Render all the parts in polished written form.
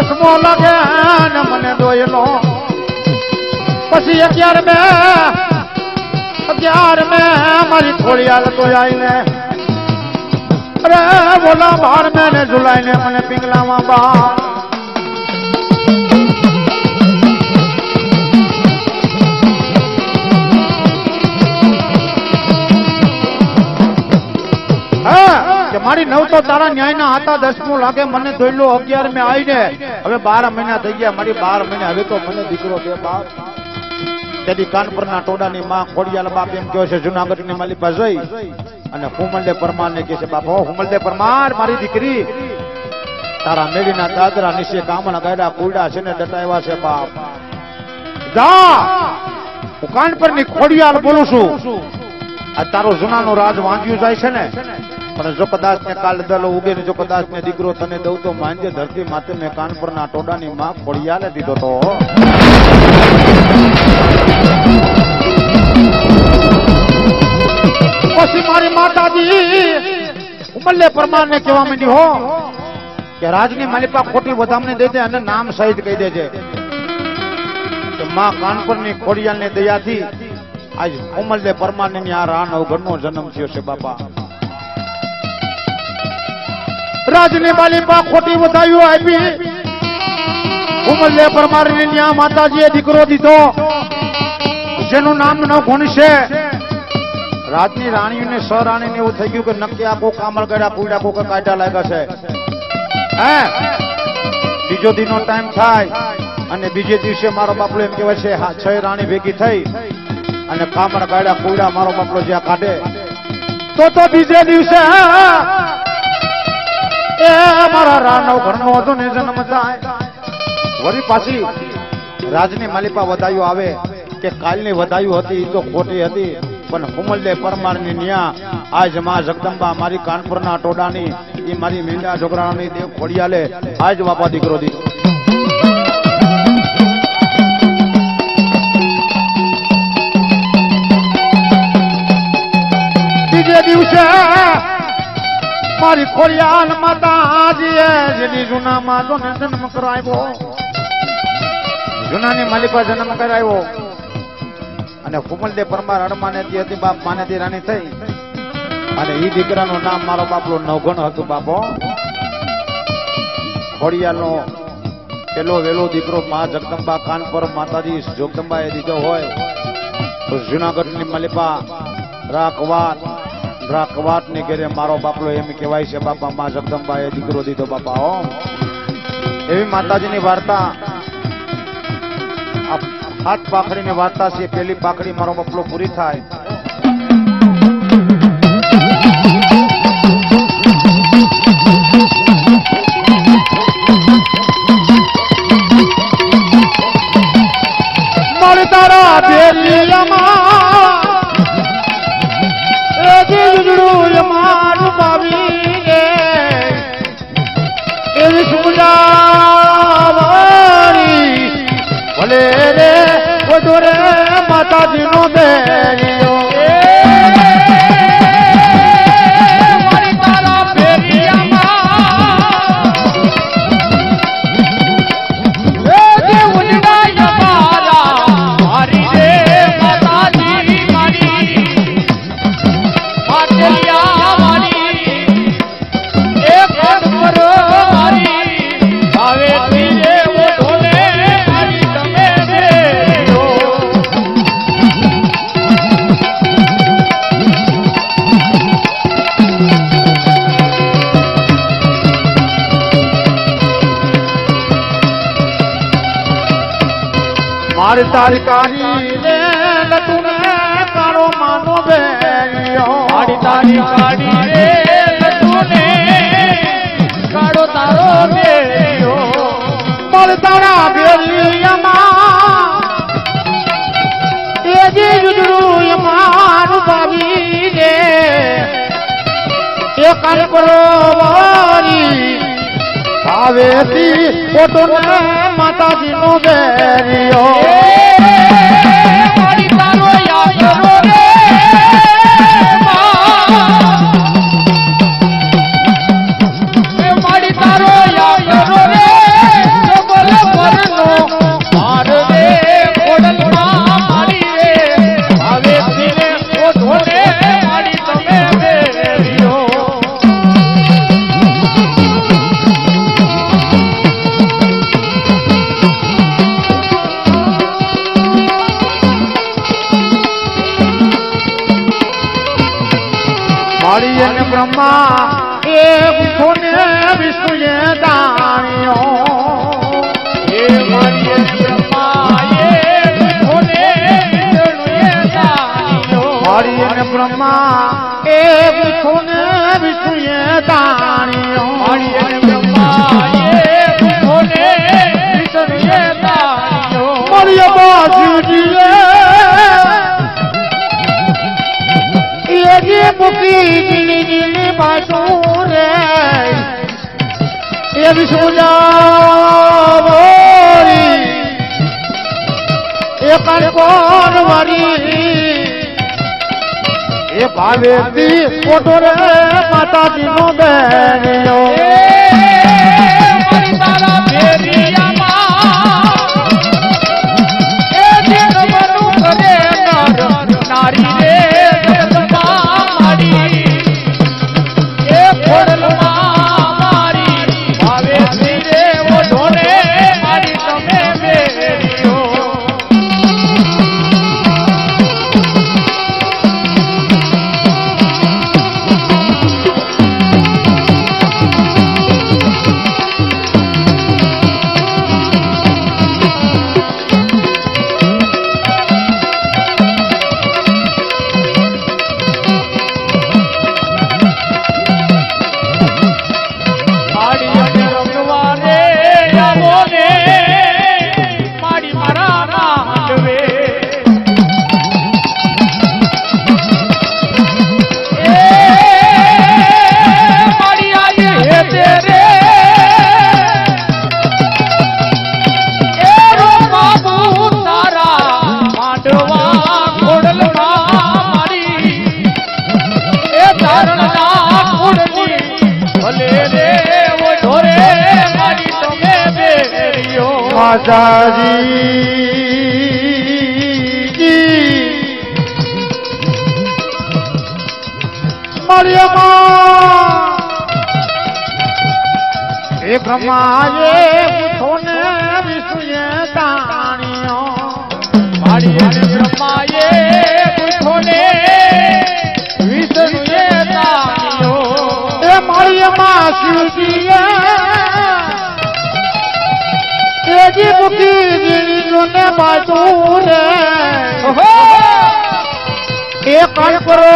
દસમો લાગે ને મને દોયલો પછી 11 મે મારી ખોડિયાલ તો આવીને અરે બોલા 12 મે ને ઝુલાઈને મને પિંગલામાં બા મારી નવ તો તારા ન્યાયના હતા 10મું લાગે મને ધોઈલો 11 મે આવીને હવે 12 મહિના થઈ ગયા મારી 12 મહિના હવે તો મને દીકરો દે બાપ તેથી કાનપુરના ટોડાની માં ખોડિયાલ બાપ એમ કહે છે જુનાગઢની માલિપા જઈ અને હુમલદે પરમાર ને કહે છે બાપ હો હુમલદે પરમાર મારી દીકરી તારા મેળીના દાદરા નીચે કામણા ગાડા કુડા છે ને દટાવ્યા છે બાપ જા હું કાનપુરની ખોડિયાલ બોલું છું આ તારો જુનાનો રાજ વાંચ્યું જાય છે ને પણ જો કદાચ ને કાલ દલો ઉગે ને જો કદાચ ને દીકરો તને દઉં તો માંજે ધરતી માતે મેં કાનપુરના ટોડાની માં ખોડિયાલે દીધો તો પછી મારી માતાજી ઉમલ્લે પરમાર ને કહેવા માંડી હો કે રાજની માલિપા ખોટી વધામણી દઈ દે અને નામ સહિત કહી દેજે કે માં કાનપુરની ખોડિયાલની દયાથી આજ ઉમલ્લે પરમાર ને આ રા નવગણનો જન્મ થયો છે બાપા રાજની માલિપા ખોટી વધાયું આપી ઉમલ્લે પરમાર ને ન્યા માતાજીએ દીકરો દીધો જેનું નામ ન ગુણશે રાજની રાણીઓને સરાણીને એવું થઈ ગયું કે નક્કી આ કોઈ કામળ ગળા પૂડા કોઈ કાઢા લાગ્યા છે હે બીજો દીનો ટાઈમ થાય અને બીજે દિવસે મારો બાપલો એમ કહેવાય છે 6 રાણી ભેગી થઈ અને કામળ ગાડા પૂડા મારો બાપલો જ્યાં કાઢે તો બીજે દિવસે એ મારા રાણવ ઘરનો હતો ને જન્મ થાય વળી પાછી રાજની માલિપા વધાયું આવે કે કાલની વધાયું હતી તો ખોટી હતી પણ હુમલદે પરમારની ન્યા આજ માં જગદંબા મારી કાનપુરના ટોડાની એ મારી મીંડા જોગરાની દેવ ખોડિયાલે આજ બાપા દીકરો દીધો બીજે દિવસે મારી ખોડિયાલ માતાજીએ જેની જૂનામાં તો જન્મ કરાવ્યો જૂનાની માલિપા જન્મ કરાવ્યો અને હુમલદે પરમાર અડમાનેથી હતી બાપ માનેથી રાણી થઈ અને ઈ દીકરાનું નામ મારો બાપલો નવગણ હતું બાપો ખોડિયાલનો પેલો વેલો દીકરો મા જગદંબા કાનપુર માતાજી જગદંબાએ દીધો હોય તો જુનાગઢની માલિપા રાખવાટ ની ઘરે મારો બાપલો એમ કહેવાય છે બાપા મા જગદંબાએ દીકરો દીધો બાપા હો એવી માતાજીની વાર્તા 8 પાખડીની વાર્તા છે પેલી પાખડી મારો બાપલો પૂરી થાય મારે તારા બેલિયામાં એ જીજડું મારું પાવીને એવી સુમડાવાળી ભલે રે વધુ રે માતાજીનો બેલિયો મારી તારા બેલિયામાં એ જીવડા મારા મારી રે માતાજી મારી પાટલિયા મારી એ કાનપુર મારી આવે ધીરે ઓઢોને મારી તમે બેલિયો મારી તારી કાઢી લે લતુને તારો માનો બેલિયો મારી તારી કાઢી લે લતુને કાઢો તારો બેલિયો મારી તારા બેલિયામાં એ જીજડું મારું પાવીને એ કાનપુર વાળી આવેતી પોતોને માતાજીનો બેલિયો મારી તારો યાદરો રે મારી તારો યાદરો રે બ્રહ્મા એ વિષ્ણુને વિષ્ણુએ દાણ્યો એ મારી બ્રહ્મા એ વિષ્ણુને વિષ્ણુએ દાણ્યો મારી અને બ્રહ્મા એ વિષ્ણુને વિષ્ણુએ દાણ્યો મારી અને બ્રહ્મા એ વિષ્ણુને વિષ્ણુએ દાણ્યો મારી બાજુજીએ ये मुकी गिली गिली बासुं रे ये विष्णुजा बोरी ये कौन वारी ये भावेती फोटो रे माताजी नो बेनियो મારી તારા ફેરિયામાં એ જેન મનું કરે નર નારી રે ये ब्रह्माए विष्णुने विष्णुए दाणियो मारी ब्रह्माए विष्णुने विष्णुए दाणियो ये मारी मां शिवजीए ये जी मुकी गिरी ने बाजू रे ये कान करो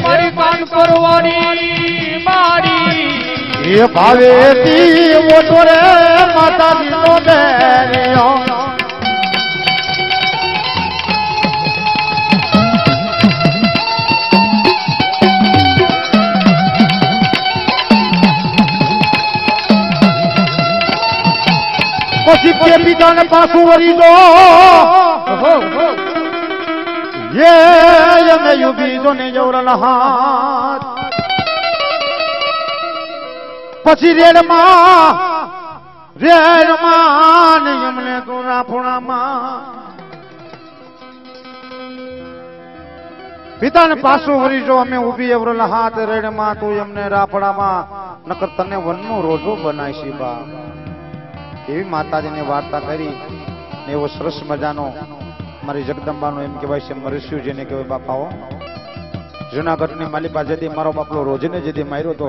મારી કાન કરવાની મારી ये भावेती मोटो रे माताजी नो बेनियो પછી કે પિતાને પાછું વળી દો ये मैं युबी जो ने जोरल हाथ પછી રેડમાં ને એમને તો રાફોડામાં પિતાને પાછું વળી જો અમે ઉભી એવરલ હાથ રેડમાં તું એમને રાફડામાં નકર તને વનનો રોજો બનાવીશી બા એવી માતાજીને વાર્તા કરી ને એવો સરસ મજાનો મારી જગદંબાનો એમ કહેવાય છે મરસ્યુ જેને કહેવાય બાપાઓ જુનાગઢની માલિપા જેથી મારો બાપલો રોજને જેથી માર્યો તો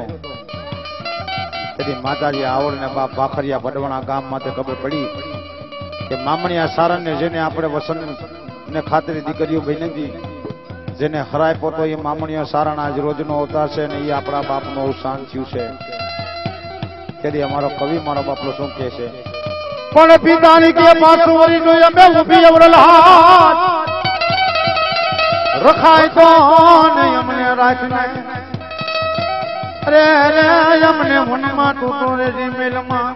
તેથી માતાજી આવડ ને બાપ ભાખરિયા ભડવણા ગામ માટે ખબર પડી કે મામણિયા સારણને જેને આપણે વસંત ને ખાતરી દીકરીઓ બની જેને હરાય પોતો એ મામણિયા સારણ આજ રોજનો અવતાર છે ને એ આપણા બાપનો અવસાન થયું છે તેથી અમારો કવિ મારો બાપલો શું કહે છે પણ પિતાની કે પાછું વળી જોઈએ અમે ઊભી અવડલ હાથ રખાય તો ને અમને રાખને અરે અમને વનમાં તૂટો રે જીમેલમાં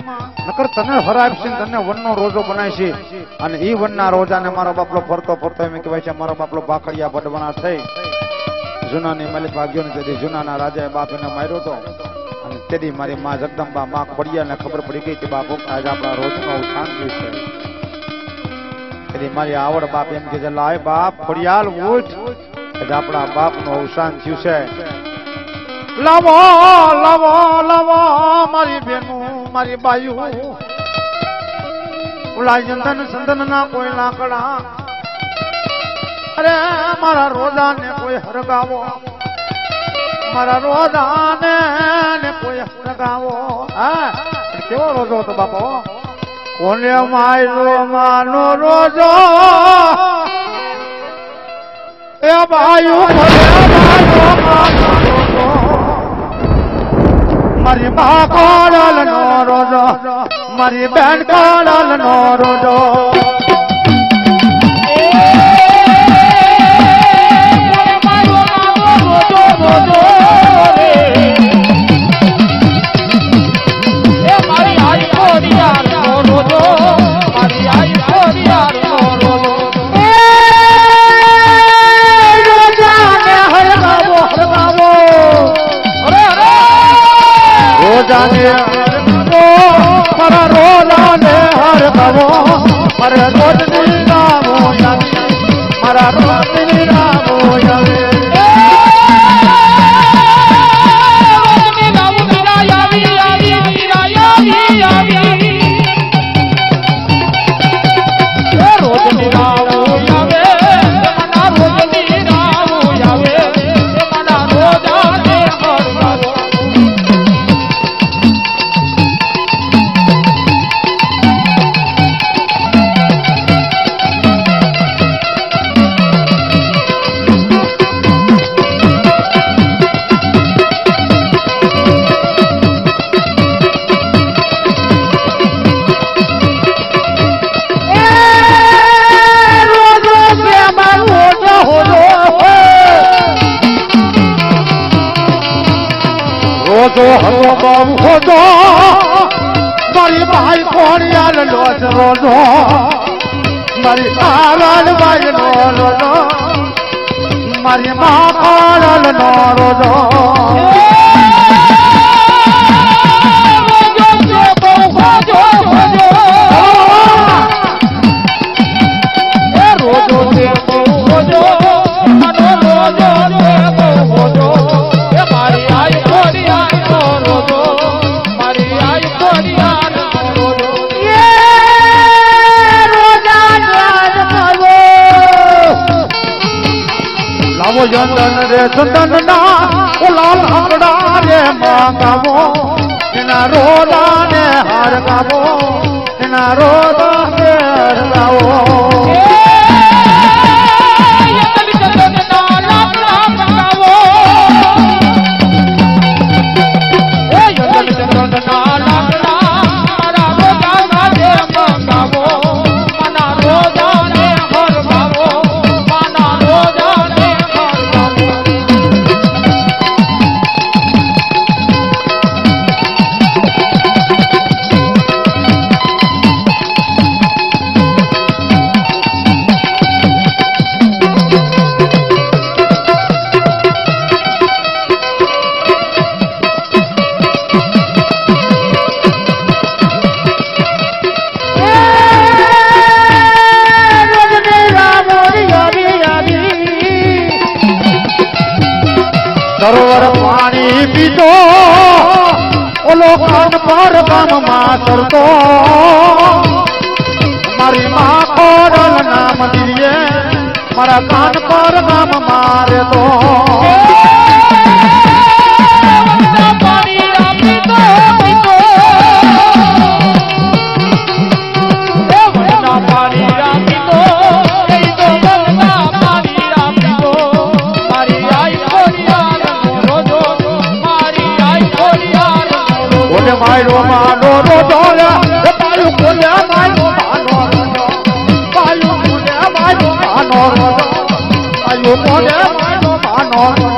નકર તને હરાવશે તને વનનો રોજો બનાય છે અને ઈ વનના રોજાને મારો બાપલો ફરતો ફરતો એમ કહેવાય છે મારો બાપલો ભાખડિયા ભડવણા થઈ જૂનાની માલિક ભાગ્યો ને તેથી જૂનાના રાજાએ બાપ એને માર્યો હતો અને તેથી મારી માં જગદંબા માં ખોડિયાને ખબર પડી ગઈ કે બાપુ આજ આપણા રોજનો અવસાન થયું છે તેથી મારી આવડ બાપ એમ કે છે લાય બાપ ખોડિયાલ ઉઠ આજ આપણા બાપનું અવસાન થયું છે લાવો લાવો લાવો મારી બેનું મારી બાયું ઓલા ચંદન સંદન ના કોઈ લાકડા અરે મારા રોદાને કોઈ હરગાવો મારા રોદાને ને કોઈ હરગાવો હા કેવો રોજો હતો બાપો કોને માયલો માનો રોજો એ બાયું મારી બા કોડલ નો રોજો મારી બેન કોડલ નો રોજો મારા રોલા ને હર ગવો મારે રોજ ની રામો મારા રોજ ની રામો રોજો હતો બાબુ હોજો મારી ભાઈ કોણ યાર લોજ રોજો મારી આરાલ ભાઈ નો રોજો મારી મા કોણ નો રોજો ચંદન રે ચંદન ના ઓલા લાકડા રે માંગાવો એના રોલા ને હાર ગાવો એના રોલા ને હાર ગાવો સરોવર પાણી પીતો ઓલો કાન પર ગામ માં સરતો મારી મા કોડલ નામ દીએ મારા કાન પર ગામ મારે તો મારો માનો રોજો પાયું કોને માનો માનો રોજો પાયું કોને માનો માનો રોજો પાયું કોને માનો માનો